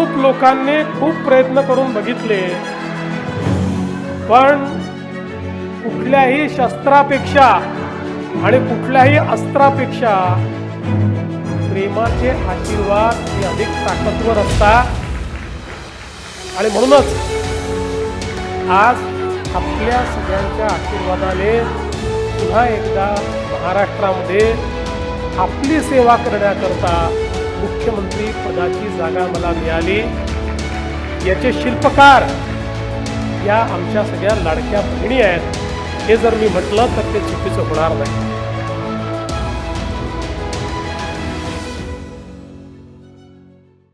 खूप लोकांनी खूप प्रयत्न करून बघितले, पण कुठल्याही शस्त्रापेक्षा आणि कुठल्याही अस्त्रापेक्षा प्रेमाचे आशीर्वाद हे अधिक ताकदवर असतात. आणि म्हणूनच आज आपल्या सगळ्यांच्या आशीर्वादाने पुन्हा एकदा महाराष्ट्रामध्ये आपली सेवा करण्याकरता मुख्यमंत्री पदाची जागा मला मिळाली. याचे शिल्पकार या आमच्या सगळ्या लाडक्या बहिणी आहेत. हे जर मी म्हटलं तर ते चुकीचं होणार नाही.